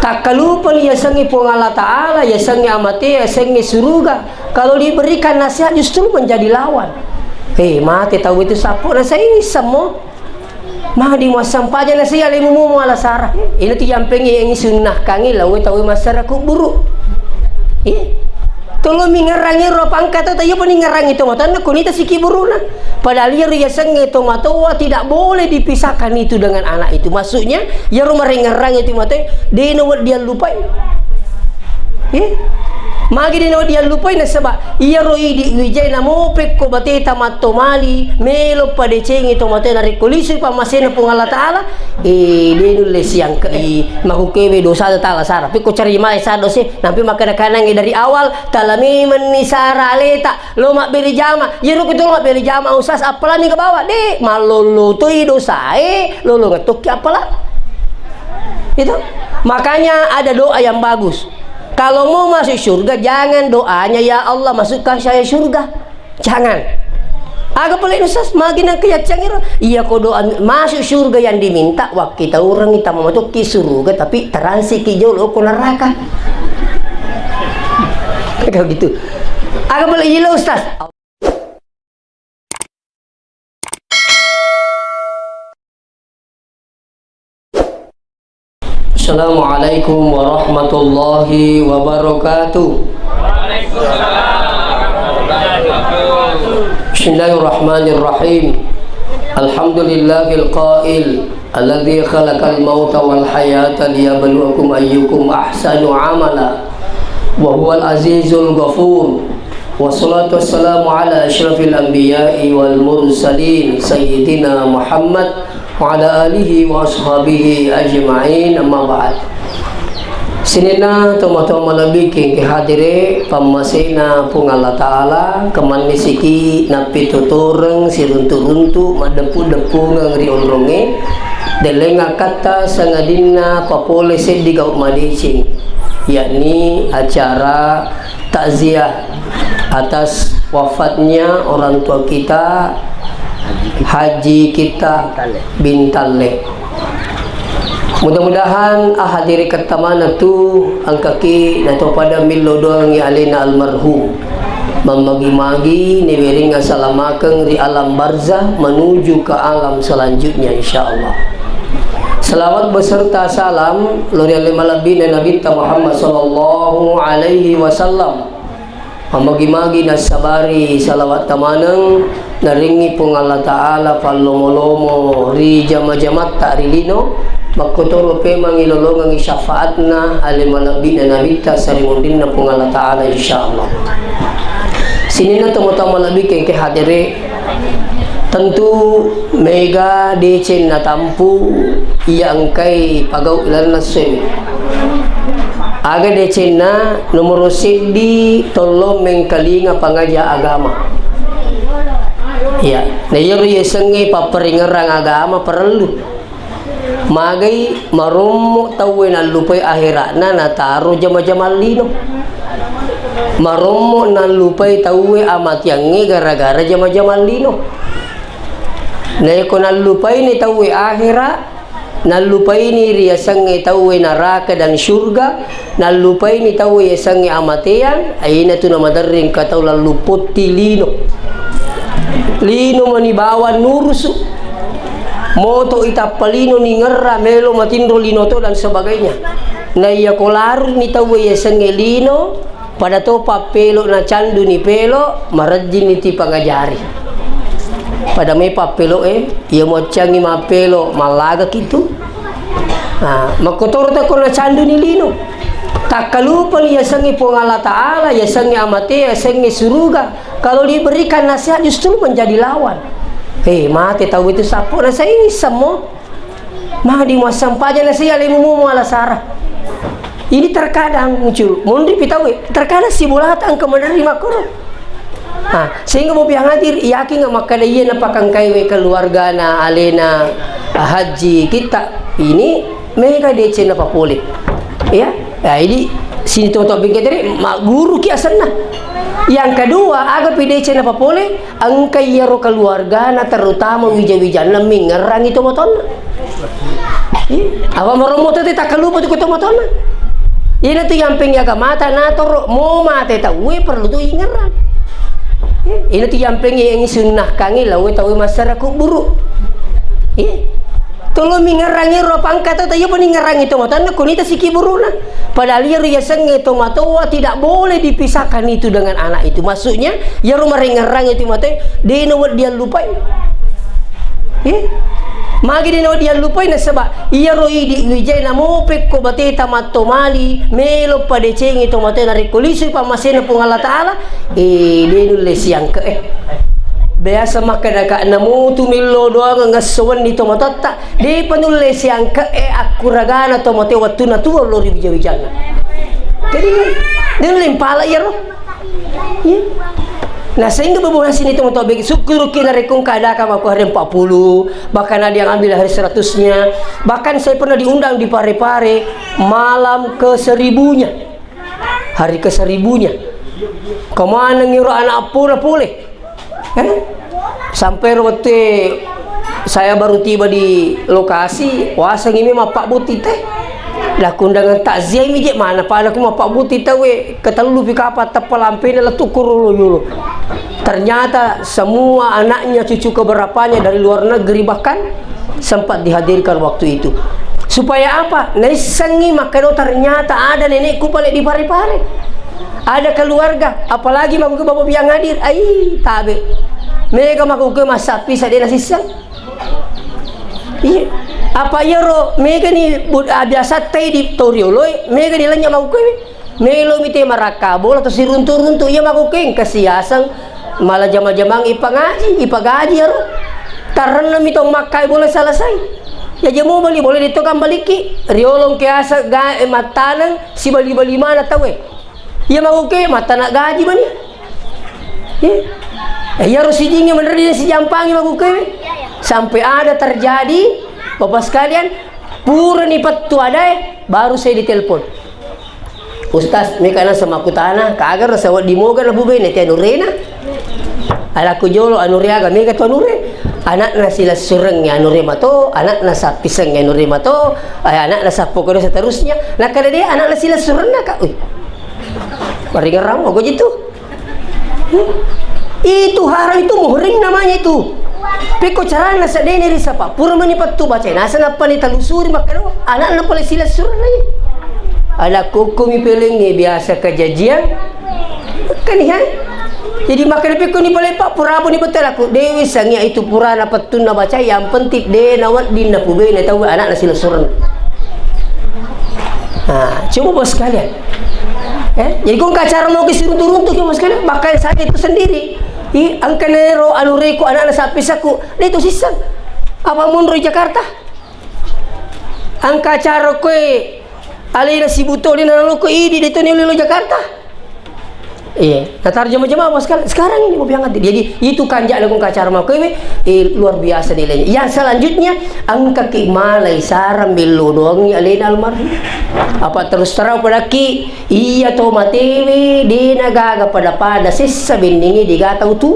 Tak kalupa ya sangi pun Allah Ta'ala, ya sangi amati, ya sangi surga. Kalau diberikan nasihat justru menjadi lawan. Mati tahu itu sapu na sa isamo. Mah di mo sampaja na siya limu mo ala sarah. Ino ti yampeng yang sunnah kangi lawe tahu masyarakat buruk. Tolo mingarangi ro pangkata tayo pa ningarangi tomato na kunita si kiburuna. Padahal ya sangi tomato tidak boleh dipisahkan itu dengan anak itu. Maksudnya ya rumah ringarangi tomato dia no dia lupa. Magi dino dia lupai na sebab iya roi di wijay na mo pek ko bate tamato mali melo pade cengi tomate na rekolisi pa masena pung Allah Taala dino les yang ke makukewe dosa Taala sara peko cari mai sa dosi nampi makana kanang dari awal talami menisara leta lo mak beli jama ya ro ketol mak beli jama usas apalan ni ke bawah de malolo toi dosa lolo ngetuk apalan itu. Makanya ada doa yang bagus. Kalau mau masuk surga, jangan doanya ya Allah masukkan saya surga. Jangan. Agak pelik Ustaz, makin ang kaya cangir. Iya ko doa masuk surga yang diminta. Wah kita orang kita mau masuk ke surga tapi teransi ke jauh ke neraka. Kayak gitu. Agak pelik gila Ustaz. Assalamualaikum warahmatullahi wabarakatuh. Bismillahirrahmanirrahim. Alhamdulillahil qail alladzi khalaqal mauta wal hayata liyabluwakum ayyukum ahsanu amala wa huwal azizul ghafur. Wassalatu wassalamu ala asyrafil anbiya'i wal mursalin sayyidina Muhammad wa ala alihi wa ashabihi ajma'in, amma ba'd. Sinina tomato malabiking kehadire pamasena pung Allah Ta'ala kemanisiki na pitutureng siruntu-runtu madepu-depu ngangri onronge delenga kata sangadina papole sedi gauk madicing, yakni acara takziah atas wafatnya orang tua kita Haji kita Bintale. Mudah-mudahan ahadiri ketamana tu angkaki nato pada milodong ya alina almarhum memagi-magi niwering asalamakeng di alam barzah menuju ke alam selanjutnya insyaallah. Selawat beserta salam lori alimalabi Nabi Muhammad sallallahu alaihi wasallam. Mamagi-magi nasabari salawat tamaneng naringi pung Allah Ta'ala pallomo-lomo ri jama-jamat tak rilino makutoro pe mangilolongang syafaatna alimalabi na nabita sarimundin na pung Allah Ta'ala insyaallah. Sinina tamo-tamo labi keng kehadire tentu mega decen na tampu yang kay pagaw ilan na sewi aga decena nomor di tolong mengkalinga pangaja agama. Ya, na iyo yesengi paperingerang agama perlu. Magay marumo tawin na lupay ahiratna nataro jama-jamal lino. Marumo na lupay tawe amat yangi gara-gara jama-jamal lino. Na iko na lupay ni tawe akhirat nalupai ni riasangi tawe neraka dan surga, nalupai ni tawe yasangi amatian, aina tu nama daring katau laluput lino. Lino manibawan nurusu. Moto itapalino ni ngerra melo matindro lino to dan sebagainya. Na iya kolar ni tawe yasangi lino pada to papelo na candu ni pelo marajin ni ti pangajari. Pada may papelo iya mo cangi mapelo malaga gitu. Makotoro ta ko na candu ni lino. Tak kalupa ya sangi pung Allah Ta'ala, ya sangi amati, ya sangi surga. Kalau diberikan nasihat justru menjadi lawan. Mati tahu itu sapu na sa isamo. Mah di mo sampaja na siya limu mo ala sarah. Ini terkadang muncul. Mundi pitawe, terkadang si bulat ang menerima kurang. Sehingga mau pihak hadir yakin nggak maka dia napakang kaiwe keluarga na alena haji kita ini mereka DC na papulit ya. Ini sini tuh bingkai mak guru kiasan na. Yang kedua agak PDC na papole ang kayaro keluarga na terutama wija-wijan na mingerang itu moton. Apa maromo tadi tak kalupa tu moton. Ina tu yang pengyaga mata na toro mo mate ta we perlu tu ingeran. Ina tu yang pengi sunnah kangi la we tahu masyarakat buruk. Tolo mingerangi ro pangkata ta yo peningerangi to mata na kunita siki buruna. Padahal ya senge to mata tidak boleh dipisahkan itu dengan anak itu. Maksudnya ya rumah ringerangi itu mata dia dia lupa. Magi dia dia lupa na sebab iya ro idi wijay na mo pekko bateta matomali melo pade cengi to mata na rekolisi pa masena pung Allah taala dia nulis yang ke biasa makan agak namu tu milo doang ngasawan ni tomatata di penulis yang ke aku ragana tomate waktu na tu lori bija-bijana jadi dia limpala ya roh nah sehingga bebulan sini tomato bagi syukur kina rekung kada kama aku hari 40 bahkan ada yang ambil hari 100-nya bahkan saya pernah diundang di Pare-Pare malam ke 1000-nya hari ke 1000-nya kemana ngiro anak pura boleh sampai waktu saya baru tiba di lokasi wasa ngimi ma Pak Buti teh lah kundangan takziah mi je mana pada aku ma Pak Buti teh we ketalu pika apa tepalampe la tukur yulu ternyata semua anaknya cucu keberapanya dari luar negeri bahkan sempat dihadirkan waktu itu supaya apa nesengi makanya ternyata ada nenekku balik di Pare-Pare ada keluarga apalagi maku ke bapak yang hadir tabe mega maku ke masapi sadena sisang iya apa ya ro mega ni biasa teh di torioloi mega ni lanya maku ke melo mite marakabol atau siruntu-runtu iya maku ke kesiasang malah jama-jamang ipagaji ya ro karena mitong makai boleh selesai ya jamu bali boleh ditokam baliki riolong ke asa matanang si bali-bali mana tawe ya mau ke mata nak gaji mana? Ya harus sijingnya bener dia si jampangi mau ke sampai ada terjadi bapak sekalian pura nih petu ada baru saya ditelepon Ustaz mekana sama kutana kagar sawat di moga na bubene te anurena ala ku jolo anuriaga mega to anure anak na sila sureng ya anure mato anak na sa pisang ya anure mato anak na sa pokoknya seterusnya nah kada dia anak na sila sureng na ka Maringan ramo kok gitu itu haram itu muhrim namanya itu peko carana sadene ri sapa pura manipat tu baca nasa na pani talusuri makano anak na pala sila surah lagi ala koko mi pelenge biasa kajajian kan ya jadi makan peko ni pala pak pura ni betul aku dewi sangia itu pura na patun na baca yang penting de nawat din na pube na tahu anak na sila surah coba bos sekalian jadi kung kacara mau kisiruntu-runtu kau mas kalian bakal saya itu sendiri angkanero anureko anak sapi saku itu sisa apa munro Jakarta angka cara kue alina si buto di nalo ko idi itu ni lo Jakarta natar jama-jama mas kalian sekarang ini mau biang jadi itu kanjak lagu kacara mau kue luar biasa nilainya yang selanjutnya angka kimalai saram belo doang alina almarhum apa terus terang pada ki iya to matewe di nagaga pada sisa bendingi digata utu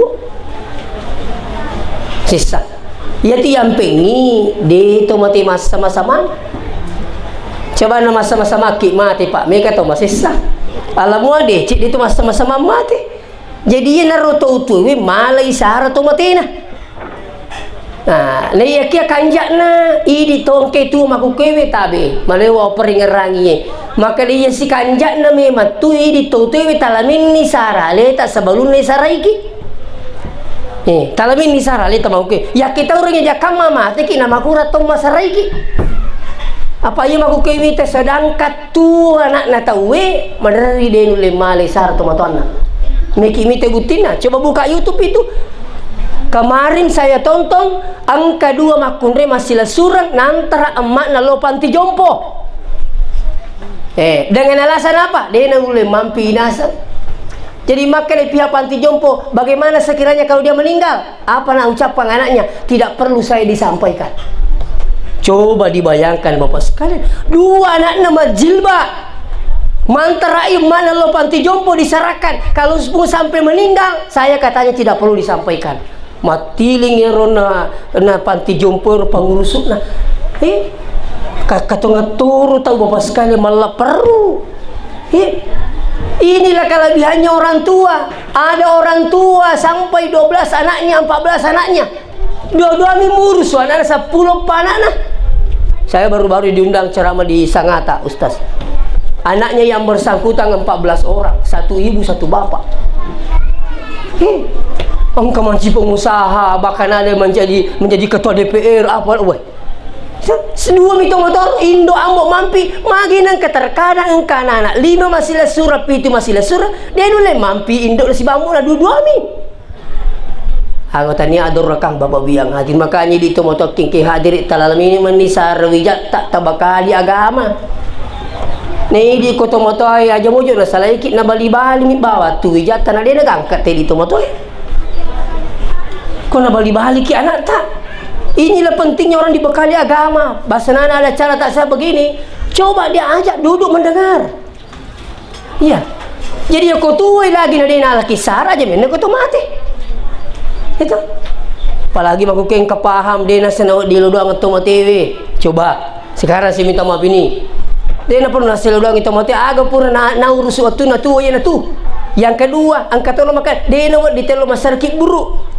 sisa iya ti yang pengi di to mati sama-sama coba nama sama-sama ki mati pak mereka to masisa alamu ade cik itu sama-sama mati jadi ya naruto utu we malai sara to mati na nah ya kia kanjak na idi tongke tu maku kewe tabe malewa peringerangi maka dia si kanjak na memang tu idi to tewe talamin ni sara leta sebelum ni sara iki talamin ni sara leta mau ke ya kita orangnya jakam mama teki nama kurat tong masara iki apa yang aku kewe te sedangkan tu anak na tawe madari denu le male sara to matona meki mite butina coba buka YouTube itu kemarin saya tonton angka 2 makunre masih surang nantara emak na lo panti jompo dengan alasan apa dia nangule mampi nasa jadi maka pihak panti jompo bagaimana sekiranya kalau dia meninggal apa nak ucapan anaknya tidak perlu saya disampaikan coba dibayangkan bapak sekalian 2 anak nama jilbab mantarai mana lo panti jompo diserahkan kalau sampai meninggal saya katanya tidak perlu disampaikan matiling erona na panti jompo pangurusuk na katong turu tahu bapak sekali malah perlu Inilah kelebihannya orang tua. Ada orang tua sampai 12 anaknya, 14 anaknya. Dua-dua ngurus anak 10 anaknya. Saya baru-baru diundang ceramah di Sangatta, Ustaz. Anaknya yang bersangkutan 14 orang, satu ibu, satu bapak. Engkau masih pengusaha, bahkan ada menjadi ketua DPR apa, weh. Sedua mito motor Indo ambok mampi maginan keterkadang engka anak 5 masih lesura, 7 masih lesura, dia dulu mampi Indo si bambu lah dua-dua mi. Anggotanya ador rekang bapak biang hadir makanya di itu motor tingki hadir talalam ini menisar wijat tak tabakali agama. Nih di kota motor aja mujur lah salah ikit na bali-bali mi bawa tu wijat tanah dia ngangkat di itu motor. Kau na bali-bali ki anak tak. Inilah pentingnya orang dibekali agama. Bahasa nana ada cara tak saya begini. Coba dia ajak duduk mendengar. Iya. Jadi aku tuai lagi nadina laki sara aja men aku tu mati. Itu. Apalagi aku keng kepaham dia senau di luang itu TV. Coba sekarang saya minta maaf ini. Dia nak pernah seluang itu mati agak pura na urus waktu na tu ya na tu. Yang kedua angkat tolong makan dia nak di telo masyarakat buruk.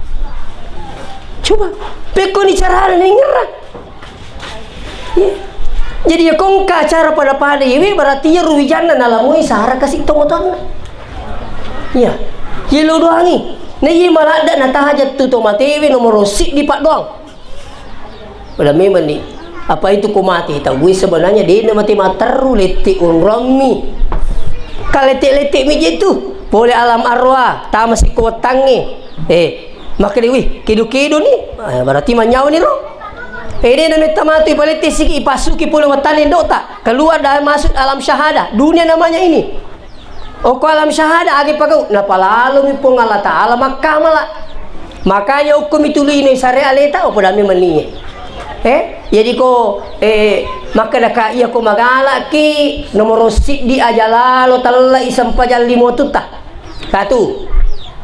Coba, peko ni cara ni ngerah. Jadi ya kong cara pada ini berarti ya ruwijana nalamui sahara kasih tomoton. Ya, lo doang ni. Nih malah ada nata hajat tu tomate nomor sik di pak doang. Pada memang ni, apa itu ku mati? Tahu gue sebenarnya dia nak mati materu letik unrami. Kalau letik mi tu, boleh alam arwah, tak masih kuat tangi. Maka dewi kidu-kidu ni berarti manyau ni roh. Ini namanya tamatui palete siki ipasuki pulau watanin dota keluar dan masuk alam syahadah dunia namanya ini. Oko alam syahadah agi pagau napa lalu mi pung Allah Ta'ala Makkah malah. Makanya hukum itu ini syariat leta opo dami meni. Jadi ko maka dak iya ko magala ki nomor sik di ajalalo talla isam pajal limo tuta. Satu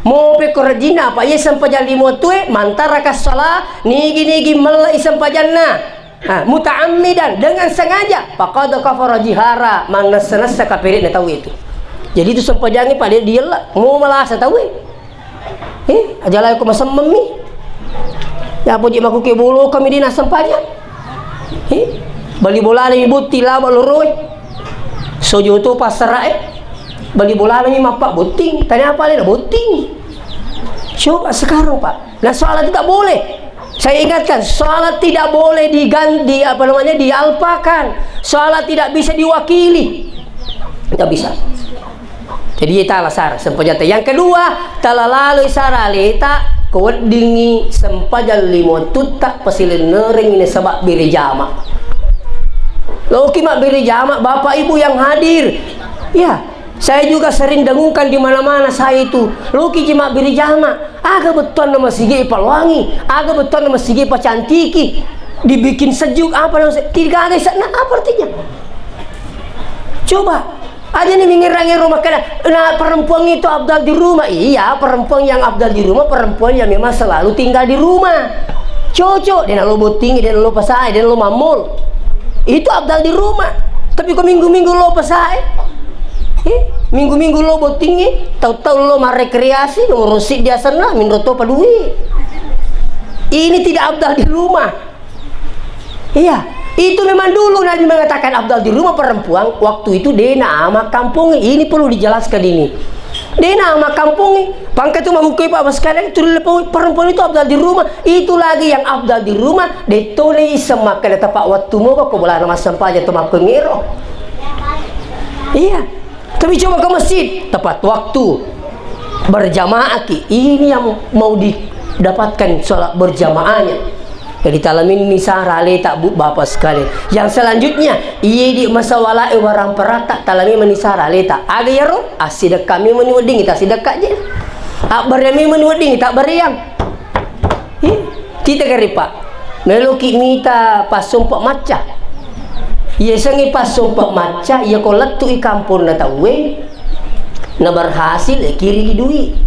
mau pe korjina apa ye sampajan limo tue mantara kasala nigi mala isampajanna mutaammidan dengan sengaja faqad kafara jihara manasnasa kafirin tahu itu. Jadi itu sampajannya pada dia lah mau malasa tahu ajalai ko masammami ya puji maku ke bulu kami dina sampajan bali bola ni buti la baluroi sojo tu pasara bali bola ni mapak buting tanya apa le buting. Coba sekarang Pak. Nah sholat tidak boleh. Saya ingatkan, sholat tidak boleh diganti apa namanya dialpakan. Sholat tidak bisa diwakili. Tidak bisa. Jadi itu alasar sempajata. Yang kedua, talalalui saraleta kewedingi sempajal limo tutak pasilin nering ini sebab biri jama. Lalu kimak biri jama bapak ibu yang hadir. Ya. Saya juga sering dengungkan di mana-mana saya itu. Luki jima biri jama, agak beton nama sige palwangi, agak beton nama sige pacantiki, dibikin sejuk apa namanya? Tidak ada sana apa artinya? Coba aja nih mengira-ngira rumah kena. Nah perempuan itu abdal di rumah. Iya perempuan yang abdal di rumah perempuan yang memang selalu tinggal di rumah. Cocok dia lo tinggi, dia lo pasai, dia lo mamul. Itu abdal di rumah. Tapi kok minggu-minggu lo pasai? Minggu-minggu lo botingnya tahu-tahu lo merekreasi lo rusik dia sana minroto padui. Ini tidak abdal di rumah. Iya itu memang dulu Nabi mengatakan abdal di rumah perempuan waktu itu dia nama kampung. Ini perlu dijelaskan ini dia nama kampung pangkat itu mahukui pak sekalian itu perempuan itu abdal di rumah. Itu lagi yang abdal di rumah detole semakan tepat waktu mau kok bola nama sampah atau mak pengiro. Iya. Tapi coba ke masjid tepat waktu berjamaah ini yang mau didapatkan sholat berjamaahnya. Jadi talamin misara tak bu bapak sekalian. Yang selanjutnya iya di masa walai warang perata talamin menisara tak aga ya roh asidak kami menuading kita sidak aja. Berami menuading tak beriang. Kita kari pak meluki mita pas sumpah maca. Ia sangi pas sumpah maca ia ko letu i kampung na tawe na berhasil kiri duit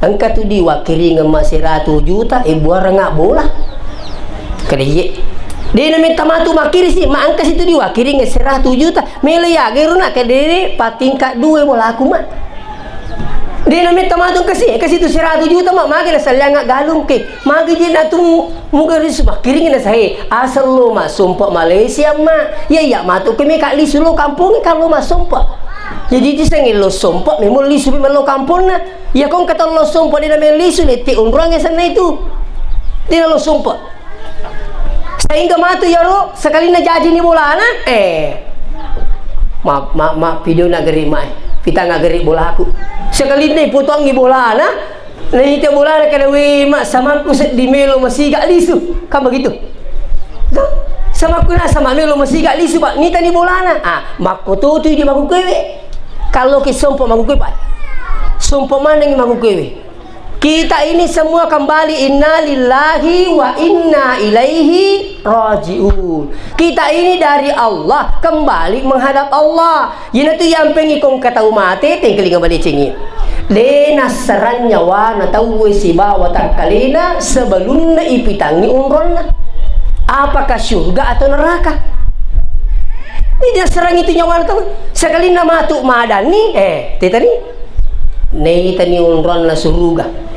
angka tu diwa kiri ngemas 100 juta buar ngak bola kadiye Dia na minta matu makiri sih, maangkas itu dia kiri ngeserah 7 juta. Mele ya geru nak ke dede patingkat 2 bola aku mak. Dia na minta matu kasih itu 100 juta mak magi na salya ngak galung ke. Magi je na tu muga risu makiri na sahe. Asal lo mak sumpah Malaysia mak. Ya matu kami kak lisu lo kampung kalau mak sumpah. Jadi di sini lo sumpah memang lisu memang lo kampung na. Ya kong kata lo sumpah dia na lisu ni ti unrang sana itu. Dia lo sumpah. Sehingga matu ya lo sekali na jadi ni bola na ma video na geri mai kita nga geri bola aku sekali ni potong ni bola na itu bola na kada we mak sama aku di melo masih gak lisu kan begitu sama aku na sama melo masih gak lisu pak ni tani bola na mak tu di maku kewe kalau ke sompo maku kewe pak sompo mana ni maku kewe. Kita ini semua kembali inna lillahi wa inna ilaihi raji'un. Kita ini dari Allah kembali menghadap Allah. Yana tu yang pengi kong kata umate tengkeli kembali cengi. Lena seran nyawa na tahu si bawa tangkalina sebelum na ipitangi umronna. Apakah surga atau neraka? Tidak serang itu nyawa na tahu. Sekali nama tu madani teta ni. Nei tani umron na surga.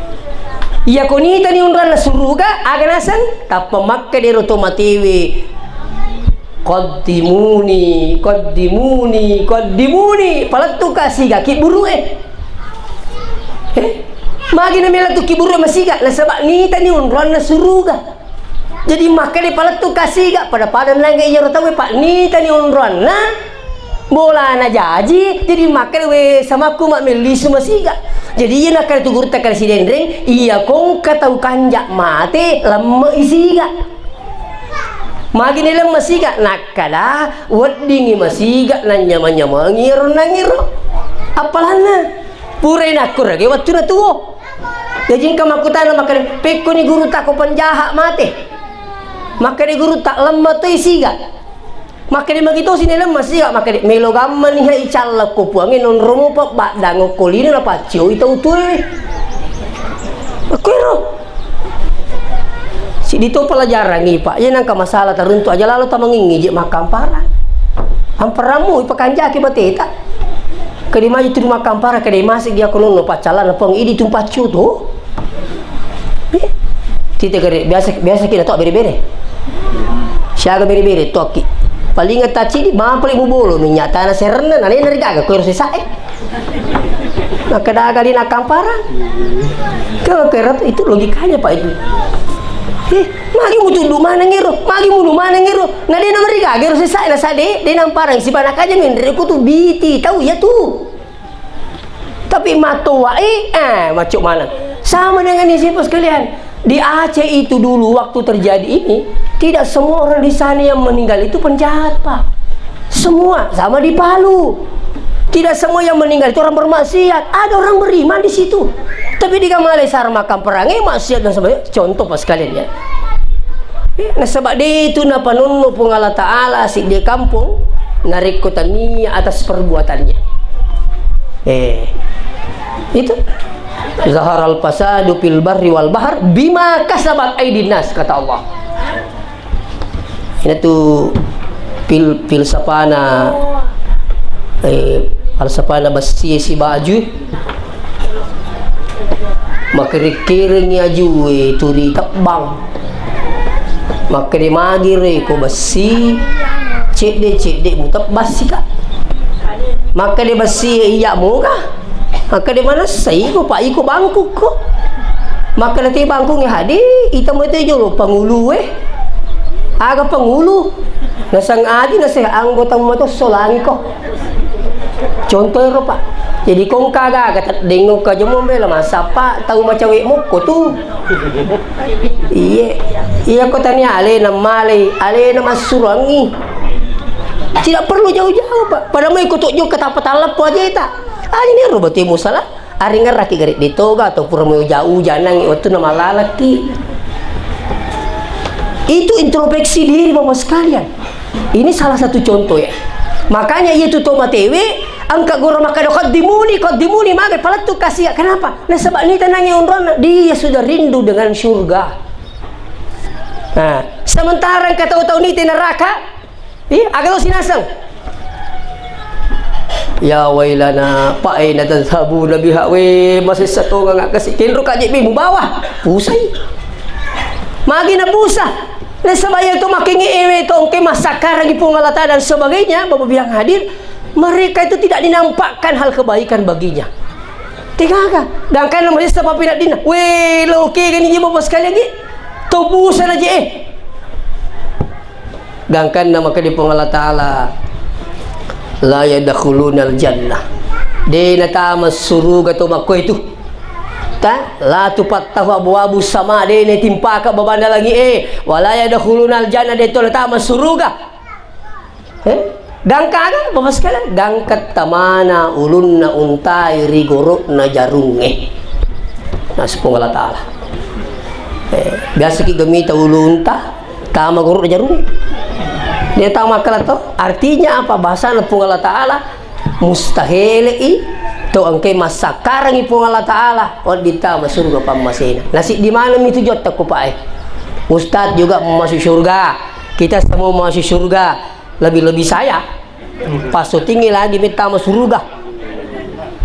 Ya kuni tani unran na suruga aganasan tappa makka de rotomatiwi qaddimuni palattu kasiga kiburu magi na melatu kiburu masiga la sabak ni tani unran na suruga jadi makka de palattu kasiga pada nangge ya rotawe pak ni tani unran na bola na jaji jadi makka we sama ku mak melisu masiga. Jadi ia nak kata tugur tak kasi dendring, ia kong katau kanjak mate lama isiga. Magi ni lama siga nakada, weddingi masiga nanya ngiro. Apalana, purai nakur lagi waktu na tuo. Jadi kamakutan makan peko ni guru tak ko penjahat mate. Maka ni guru tak lama tu isiga. Maka dia begitu sini lemas ya maka dia melo gaman ni hai calla ko puangin non romo pa badang kolina na pacio itu tuh akero si dito pelajaran ni pak ya nangka masalah teruntuk aja lalu ta mangingi je makam para amparamu ipakanja ki bateta kadi maju tu makam para kadi masih dia kono no pacalan pang idi tumpat cu tu tite gere biasa kita tok bere-bere siaga bere-bere toki paling ngataci di mampu ibu bolo minyak tanah serena nane nari gaga ko rosi sae nakadaga di nakampara kalau kerat itu logikanya pak itu magi mutu mana ngiro nade na mari gaga rosi sae na sade de namparang si panak aja ngendre ku tu biti tahu ya tuh tapi matoa macam mana sama dengan isi pos kalian di Aceh itu dulu waktu terjadi ini tidak semua orang di sana yang meninggal itu penjahat pak semua sama di Palu tidak semua yang meninggal itu orang bermaksiat ada orang beriman di situ tapi di Malaysia makam perangnya maksiat dan sebagainya contoh pas kalian ya nah sebab dia itu na panunno pung Allah Ta'ala si di kampung narik kotania atas perbuatannya itu zaharal fasadu fil barri wal bahr bima kasabat aydin nas kata Allah. Ini tuh filsafana falsafana basi si baju makirikiring ajue turi takbang makri magire ko basi cek mutab basi ka maka de basi iya mo ka maka di mana saya ko pak iko bangku ko maka nanti bangku ni hadi ita mo ito yung pangulu aga pangulu nasang adi na sa anggota mo to solangi ko contoh ro pak jadi kong kaga katat dengok ka jemo bela masapa tahu macawe mo ko tu iya ko tanya ale na male ale na masurangi tidak perlu jauh-jauh pak pada mau ikut tujuh kata-kata lepo aja ita ini roboti musalah ari ngeraki garik ditoga atau pura mau jauh janang waktu nama lalaki itu introspeksi diri bapak sekalian ini salah satu contoh ya makanya itu toma tewe angka goro maka qaddimuni maka pala tu kasih kenapa nah sebab ni tanangi unron dia sudah rindu dengan surga Nah, sementara ka tahu-tahu ni neraka, agak tahu sinasang. Ya wailana, paay na tansabu na biha, we, masih satu nga kasi, kinro ka di mo bawah, pusay. Magi na pusa. Na sabaya ito makingi ito, ang masakar ang ipungalata dan sebagainya, Bapak yang hadir, mereka itu tidak dinampakkan hal kebaikan baginya. Tiga ka, dan kan masih sa papinat din, we, loki, ganyan Bapak sekali lagi, tubusan aja Gangkan na makadipong Allah Ta'ala la yadkhulunal jannah di natama suruga to makko itu ta la tupattahu abwaabus sama de ne timpa ka babanda lagi wala yadkhulunal jannah de to natama suruga gangka kan bapak sekalian gangkat tamana ulunna untai rigoro na jarunge na sepung Allah Ta'ala biasa ki gamita ulunta tama guru na jarunge dia tahu makalah to artinya apa bahasa nepung Allah Ta'ala mustahil to angke masakarang ipung Allah Ta'ala dita surga pamasina nasi di mana itu jot tak kupai Ustadz juga mau masuk surga kita semua mau masuk surga lebih-lebih saya pas tinggi lagi minta masuk surga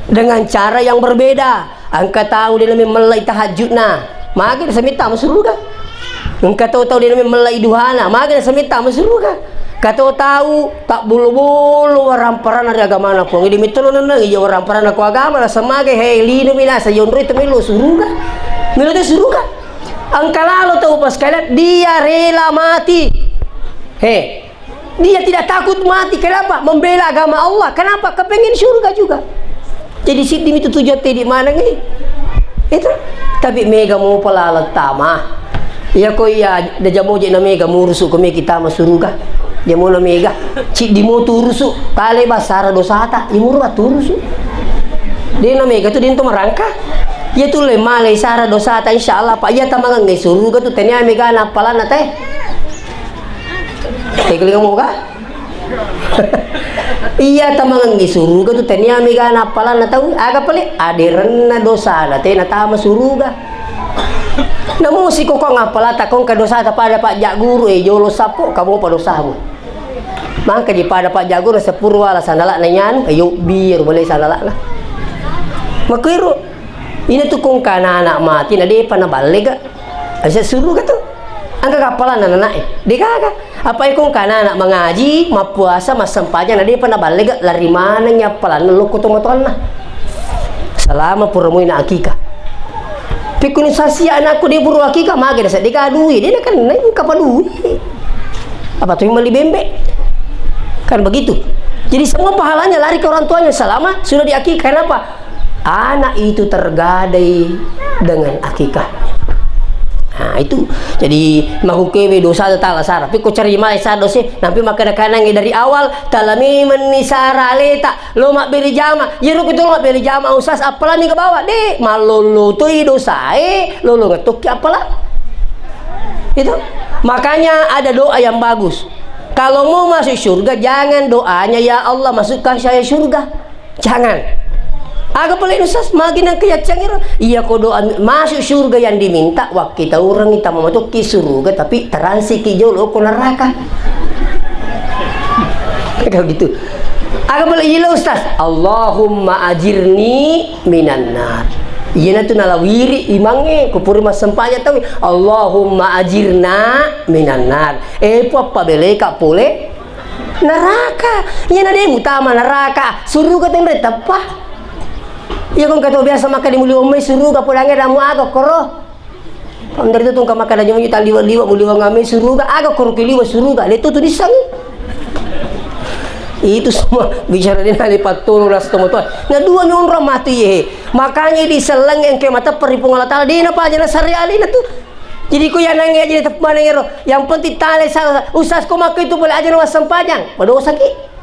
dengan cara yang berbeda angka tahu dia namanya melai tahajudna maka dia minta masuk surga angka tahu dia namanya melai duhana maka dia minta masuk surga kata tahu tak bulu-bulu waramparan dari agama mana pun ini mitulun nang iya waramparan aku agama lah semage heli nu minasa yonro itu milu suruga milu itu suruga angka lalu tahu pas kalian dia rela mati dia tidak takut mati kenapa membela agama Allah kenapa kepengen surga juga jadi sidim itu tujuan di mana nih itu tapi mega mau pelalat tamah ya ko ya da jamo je na mega murusu ko me kita masuruga jamo na mega ci di mo turusu tale basara dosata imuru turusu de na mega tu din to marangka ya tu le male sara dosata insyaallah pak ya tamangan ngai suruga tu tenia mega na palana teh keling mo ka iya tamangan ngai suruga tu tenia mega na palana tahu aga pale aderenna dosana teh na tama suruga namun si kok ngapalata kong kadosa pada Pak Jak Guru jolo sapo kamu pa dosamu mangka di pada Pak Jak Guru sepurwa la sandala nanyan ayo bir boleh sandala lah makiru ini tuh kong kana anak mati na de pa na balega asa suruh gitu angka kapalan anak de kaga apa ikong kana anak mengaji mapuasa masampanya na de pa na balega lari mana nya palan lu kutong-kutong na selama puramu ina akika pikun sasi anakku dia buru akika mage dasa dikadui dia kan naik kapadui apa tuh mali bembe kan begitu jadi semua pahalanya lari ke orang tuanya selama sudah diakikah kenapa anak itu tergadai dengan akikah nah itu jadi mahukewe dosa tala sara tapi kau cari mai dosa nampi makan kanang dari awal talami menisara leta lo mak beli jama ya ru kita lo beli jama usas apalan ni ke bawah deh malolo tu dosa lo ngetuk ya apalan itu makanya ada doa yang bagus kalau mau masuk surga jangan doanya ya Allah masukkan saya surga jangan agak pelik usas makin yang keyacangir iya kok doa masuk surga yang diminta wah kita orang kita mau masuk ke surga tapi transi ke jauh ke neraka kayak gitu agak pelik iya ustaz Allahumma ajirni minan nar iya tu nalawiri imange kupuri mas sempanya tahu Allahumma ajirna minan nar apa beleka pole neraka iya nade utama neraka surga tendre tepat iya kong kata biasa makan di muli umay suruh ka pulangnya damu agak koro dari itu tuh makan aja menyuta liwa-liwa muli ngamay suruh ka agak koro kiliwa suruh ka itu tuh disang itu semua bicara din halipat tulong nas tumotoy na dua nyonra mati ye makanya diselang yang ke mata peripung Allah Ta'ala di na pa aja na sariali na tuh jadi ko yan nangya jadi tapman ngero yang penting tali sa usas ko makai itu boleh aja na wasampanyang madosa ki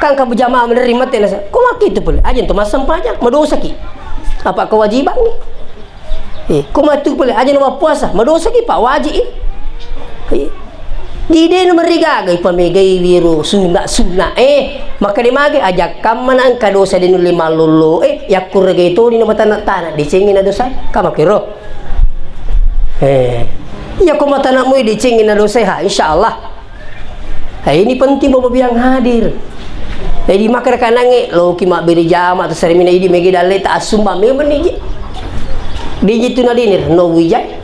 kan kamu jamaah menerima tenas kok maki itu boleh aja untuk masam pajak madosa ki apa kewajiban nih kok mati boleh aja nama puasa madosa ki pak wajib di dia nomor tiga gay pamegai biru sunna maka di mage ajak kaman angka dosa di lima lulu yakur gay itu di nama tanah di singin dosa kamu kiro Ya kau mata nak mui dicingin na dosa insyaallah. Ini penting bapak biang hadir. Jadi makar kanange lo kimak beri jama atau serimina ini megi dalle tak asumba me meniji. Di jitu nadinir no wijay.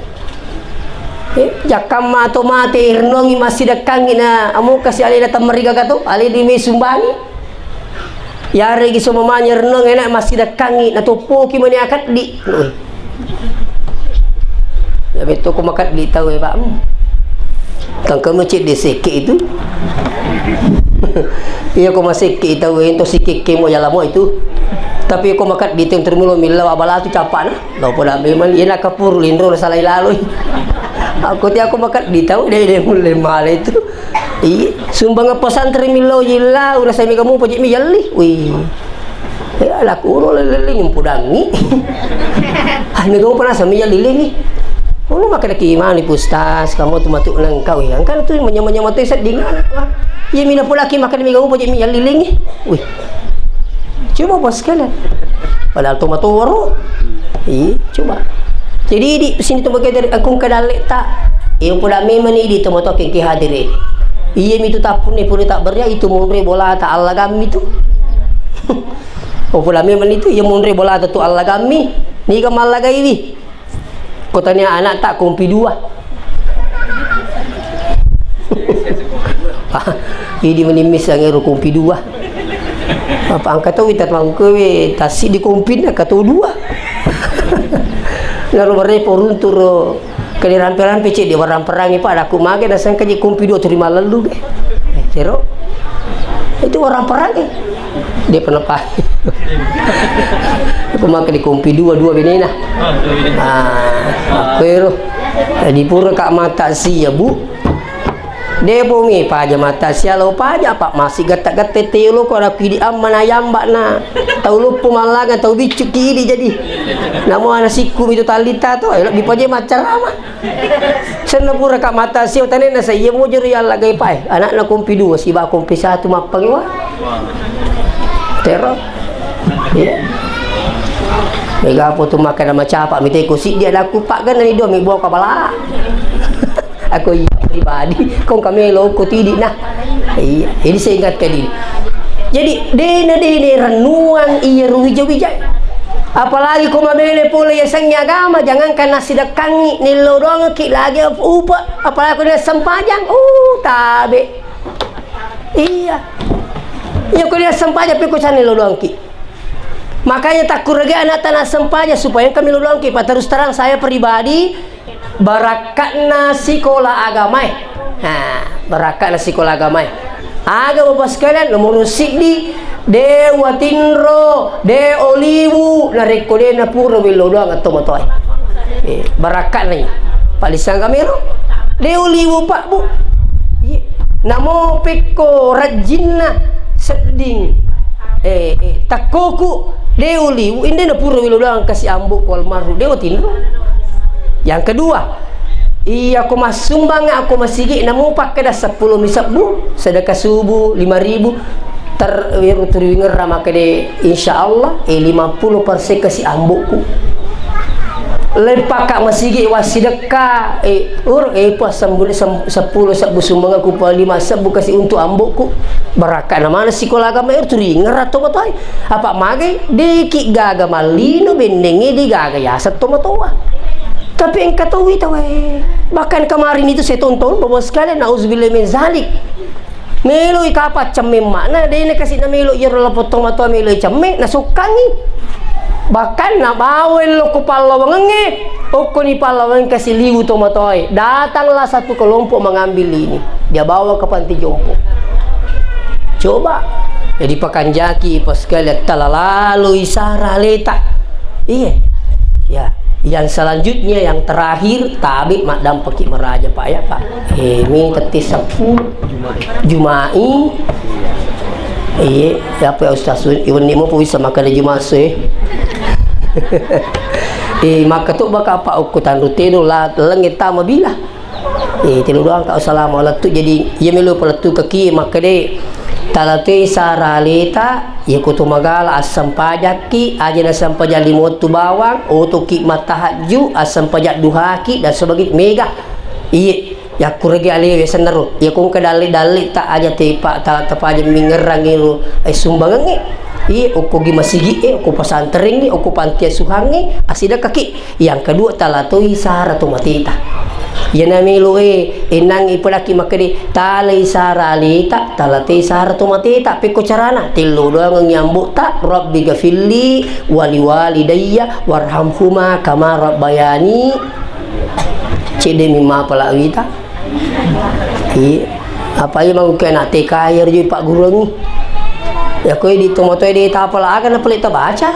Jakam atau mate irnongi masih dekangi na amu kasih ali datang meriga katu ali di me sumbani. Ya regi somamanya renong enak masih dekangi na topo ki mani akad di. Ya betul ko makat di tahu ya Pak. Kang kamu cek di seke itu. Iya ko masih ke tahu itu sikik kemo ya lamo itu. Tapi ko makat di teng termulo mila abala tu capan. Lo poda memang ina kapur lindro salai lalu. Aku ti aku makat di tahu dia mulai mal itu. Iya, sumbang pesantren milo jilla udah saya kamu pojik mi jali. Wih. Ya laku ro lele ngumpudangi. Ah mi kamu pernah sama jali ni. Oh makan lagi mana pustas kamu tu matuk nang kau yang kan tu menyamanya mati seding. Ya mina pula ki makan mi kamu pojik mi jali ni. Wih. Coba bos sekalian. Padahal tu matu waro. Iya, coba. Jadi di sini tu bagai dari aku kadalek tak. Yang pula memang ni di tu matu ke hadirin. Iya itu tak pun tak beria itu munre bola tak Allah kami tu. Oh pula memang itu ia munre bola tu Allah kami. Ni ke malah gaiwi. Kotanya anak tak kompi dua. Ini menimis yang eru kompi dua. Apa angkat tu kita mau ke tasi di kompi nak kata dua. Lalu mereka runtur keliran-peran pecik di warang perang ini Pak aku makan dan sangka je kompi dua terima lalu Cero itu orang perang dia pernah pak aku makan di kompi dua benena pero di pura kak mata si ya bu dia bumi paja mata sia lo paja Pak masih gatak-gatak telo ko ada pidi amman ayam mbak na tahu lu pumalangan tahu bicu kiri jadi namo ana siku itu talita tu ayo di paja macar ama sana pura kak mata sia tane na saya mo jeri Allah gai pai anak na kompi dua si ba kompi satu mapang wa teror ya mega apa tu makan sama capa minta ikusi dia ada kupak kan ni dua mi bawa kepala aku pribadi kong kami loko tidak nah iya ini saya ingatkan ini jadi dena renungan iya ruhi jauh-jauh apalagi kau mabele pula ya sangnya agama jangankan nasi dekangi nilo doang ki lagi upa apalagi aku dia sempajang tabe iya iya aku dia sempajang tapi aku sana nilo doang ki makanya tak kurang anak tanah sempajang supaya kami nilo doang ki terus terang saya pribadi barakatna sekolah agama. Barakatna sekolah agama. Aga bapak sekalian nomor siddi de watinro de oliwu na rekode na puro bilo doang atau matoy. Barakatna palisang kamero de oliwu Pak Bu. Namo peko rajinna seding takoku de oliwu inde na puro bilo doang kasih ambu kol maru de watinro. Yang kedua, iya aku mas sumbang aku masigi namu pakai dah 10 misab Bu sedekah subuh 5.000 terwinger ramake de insyaallah 50% kasih ambuku lepaka masigi wasidekah pas 10 sabu sumbang aku 5 sabu kasih untuk ambuku barakat mana sekolah agama itu ringer atau betul apa mage deki gaga malino bendengi di gaga ya satu matoa. Tapi engkau tahu itu bahkan kemarin itu saya tonton bahwa sekalian nauzubillah min zalik melo ikapat cemem mana dia nak kasih nama melo ira potong atau melo cemem nasukangi bahkan nak bawel lo kepala wangenge oko ni palawan kasih liu tomatoi datanglah satu kelompok mengambil ini dia bawa ke panti jompo coba jadi pakanjaki pas sekalian talalalu isara letak iya ya yang selanjutnya yang terakhir tabi madam peki meraja Pak ya Pak ini tetis 10 Jumai iya siapa ya Ustaz Iwan ni mau bisa makan di Jumat sih maka tu baka apa ukutan rutino lah lengit tama bila tilu doang kau assalamualaikum jadi ia melu peletu kaki maka de talate saralita ya kutumagala asam pajaki aja na sampajak limot tu bawang otoki matahaju asam pajak duhaki dan sebagainya mega iya ya kuragi ali wesan naru ya kung kadali-dali tak aja tepa tak tapaja mingerang ilu sumbangan iya uko gimasigi uko pasantering uko pantia suhangi asida kaki yang kedua talatoi sara tomatita yan namilu inang ipalaki makadi talay sara alita talatay sara tomatita piko carana tilo doang ang nyambuk tak rabbi gafilli waliwalidayya warhamhuma kama rabbayani cede mima pala wita apa yang mau kena TK jadi Pak Guru ni ya kau di tomatoi di tapala akan apa kita baca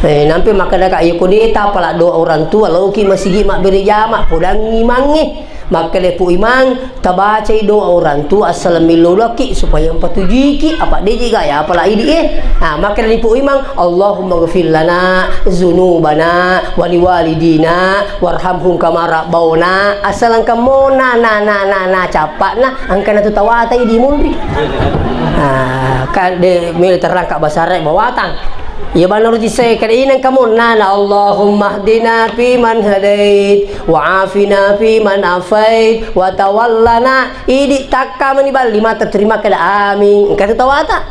nampi maka dah kaya kode ta pala doa orang tua lauki masih mak beri jama podang imange maka lepu imang tabaca doa orang tua assalamu laki supaya empatujiki apa dia juga ya apala ini maka lepu imang Allahumma ghfir lana dzunubana wali walidina warhamhum kama rabbauna asalan kamona na capakna angkana tu tawata di mundri kan de mil terangkap bahasa Arab bawatang ya benar saya kalian kamu nana Allahumma hdina fi man hadait wa afina fi man afait wa tawallana idi takka manibal lima terima kada amin kata tawata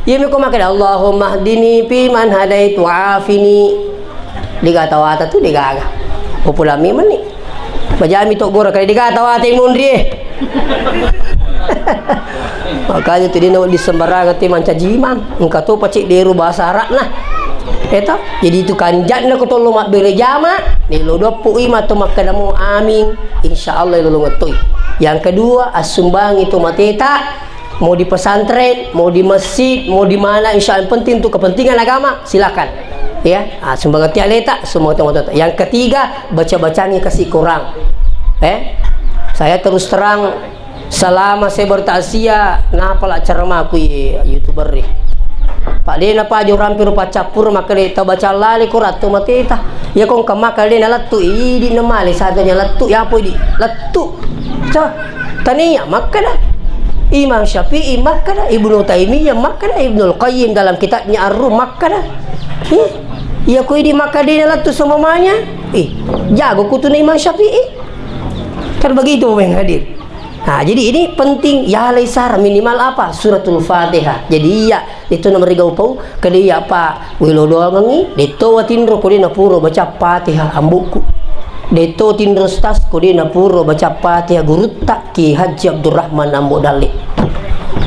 ya miko makada Allahumma hdini fi man hadait wa afini diga tawata tu diga aga populami mani bajami tok gora kali diga tawata imundri makanya tu dia nak disembarang ti manca jimang engkau tu pacik deru bahasa Arab nah eta jadi itu kanjat nak tolong mak bere jama ni lo dopu ima tu makadamu amin insyaallah lo ngetoi yang kedua asumbang itu mateta mau di pesantren mau di masjid mau di mana insyaallah penting untuk kepentingan agama silakan ya sumbang tiap letak semua teman-teman yang ketiga baca-bacanya kasih kurang saya terus terang selama saya bertaksia napala cerama aku youtuber ni pak dia napa aja rampir pacapur maka dia tahu baca lali kurat tu matita ya kong kamak dia nalatu di namali satunya latu ya apa di latu cah tania maka dah Imam Syafi'i maka dah Ibnu Taimiyah maka dah Ibnul Qayyim dalam kitabnya Ar-Ruh maka dah ya koi di maka dia nalatu semuanya jago kutu Imam Syafi'i kan begitu yang hadir. Nah, jadi ini penting ya laisar minimal apa suratul Fatihah. Jadi ya itu nomor 30 kali ya Pak Wilodo ngi deto watindro kodi napuro baca Fatihah ambuku. Deto tindro stas kodi napuro baca Fatihah gurutta Ki Haji Abdurrahman Ambo Dali.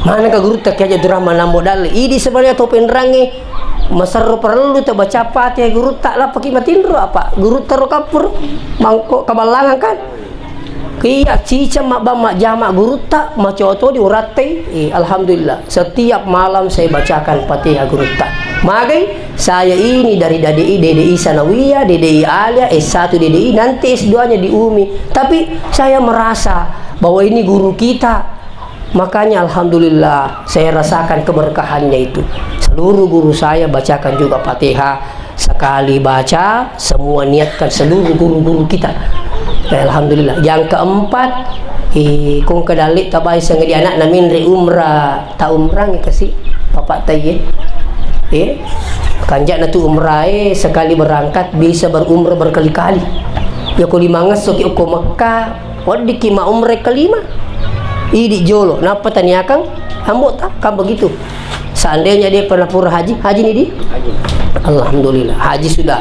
Mana ka gurutta Ki Haji Abdurrahman Ambo Dali? Idi sebenarnya topen range masarro perlu ta baca Fatihah gurutta lah pakai matindro apa? Gurutta ro kapur mangko kabalangan kan? Kia cica mak bamak jamak guru tak macoto diurate alhamdulillah setiap malam saya bacakan Fatihah guru tak magai saya ini dari DDI Sanawiyah DDI Alia S1 DDI nanti S2 nya di UMI tapi saya merasa bahwa ini guru kita makanya alhamdulillah saya rasakan keberkahannya itu seluruh guru saya bacakan juga Fatihah sekali baca semua niatkan seluruh guru-guru kita alhamdulillah. Yang keempat kung kadalik tabay sa ngadi anak namin re umrah ta umrah ngi kasi bapak tay kanjak na tu umrah sekali berangkat bisa berumrah berkali-kali ya ko limangas so ki ko Makkah wadi ki ma umrah kelima di jolo napa taniakang ambo tak kan begitu seandainya dia pernah pura haji ni di alhamdulillah haji sudah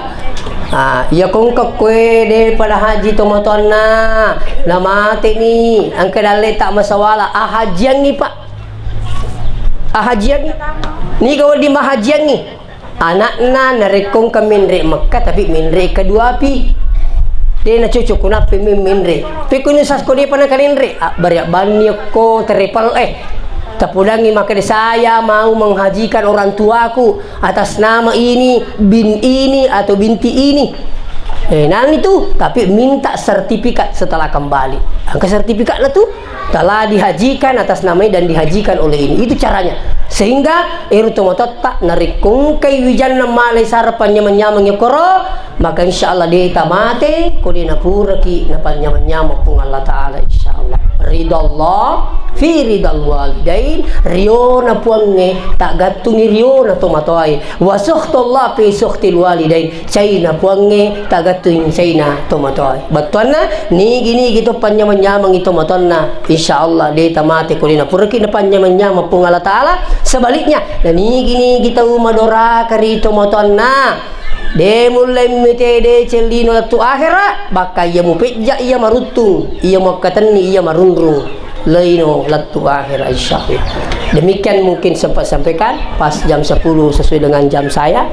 ya kong kue daripada haji tomaton na mati ni ang kadali tak masawala hajian ni pak hajian ni kau di mahajian ni anak na narekong ka minre Makkah tapi minre kedua pi dia na cucu kunapa minre tapi kuno sas ko dia pana kalinre bariak banyak ko terepal tapudangi maka saya mau menghajikan orang tuaku atas nama ini bin ini atau binti ini nanti itu tapi minta sertifikat setelah kembali angka sertifikat itu telah dihajikan atas namanya dan dihajikan oleh ini itu caranya sehingga erutomotot tak narikung kay wijan na malay sarapan nyaman-nyaman yukoro maka insyaallah dia tamate kodi na pura ki na panyamanyama pung Allah Ta'ala insyaallah ridallah fi ridal walidain rio na puange tak gatungi rio na tomatoy wa suhtullah fi suhtil walidain cai na puange tak gatungi cai na tomatoy batuanna ni gini gitu panyamanyamang ito matonna insyaallah de tamate kulina purki na panyamanyama pung Allah taala sebaliknya dan ni gini kita umadora karito matonna de mulai metede celino tu akhirat baka ia mupejja ia marutung ia makatani ia marundrung laino latu akhirat insyaallah. Demikian mungkin sempat sampaikan pas jam 10 sesuai dengan jam saya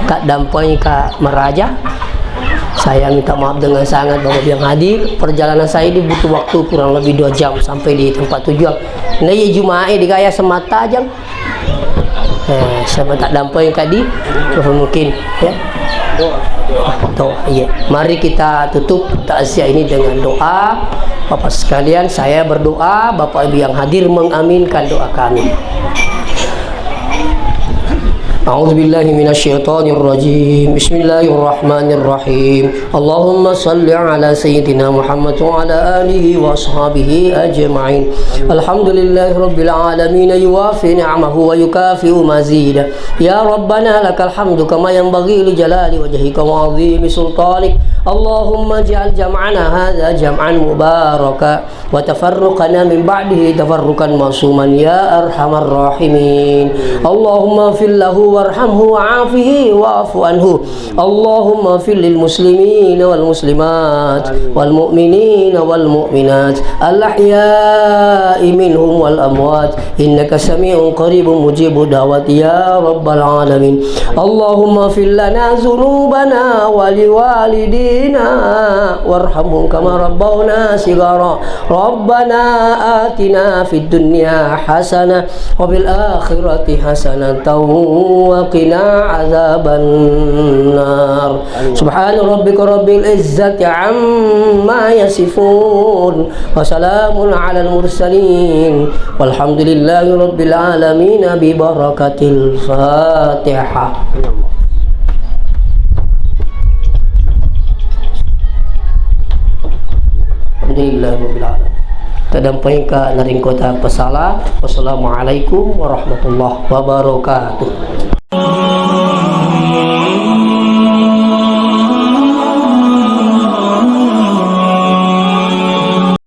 Kak Dampai Kak Meraja. Saya minta maaf dengan sangat Bapak yang hadir. Perjalanan saya ini butuh waktu kurang lebih 2 jam sampai di tempat tujuan. Nah ya Jumae digaya semata jam. Saya tak dampai tadi mungkin ya. Doa, ya. Mari kita tutup takziah ini dengan doa. Bapak sekalian, saya berdoa, Bapak Ibu yang hadir mengaminkan doa kami. A'udzubillahi minasyaitonirrajim. Bismillahirrahmanirrahim. Allahumma salli ala sayyidina Muhammad wa ala alihi wa ashabihi ajma'in. Alhamdulillahi rabbil alamin yuwafi ni'amahu wa yukafi'u mazida. Ya Rabbana lakal hamdu kama yanbaghi li jalali wajhika wa 'azimi sultanik. Allahumma ij'al jam'ana hadha jam'an mubaraka wa tafarruqana min ba'dihi tafarruqan masuman ya arhamar rahimin. Allahumma fil lahu warhamhu wa'afihi wa'fu anhu. Allahumma fil lil muslimin wal muslimat wal mu'minin wal mu'minat al ahya'i minhum wal amwat innaka sami'un qaribun mujibud da'wati ya rabbal alamin. Allahumma fil lana dhunubana wa liwalidina warhamhum kama rabbawna sigara. Rabbana atina fid dunya hasanah wa bil akhirati hasanatan wa qina azaban nar. Subhana rabbika rabbil izzati amma yasifun wa salamun alal mursalin walhamdulillahi rabbil alamin bi barakatil Fatihah. Alhamdulillah rabbil alamin. Tadampai ka naring kota Pesala. Wassalamualaikum warahmatullahi wabarakatuh.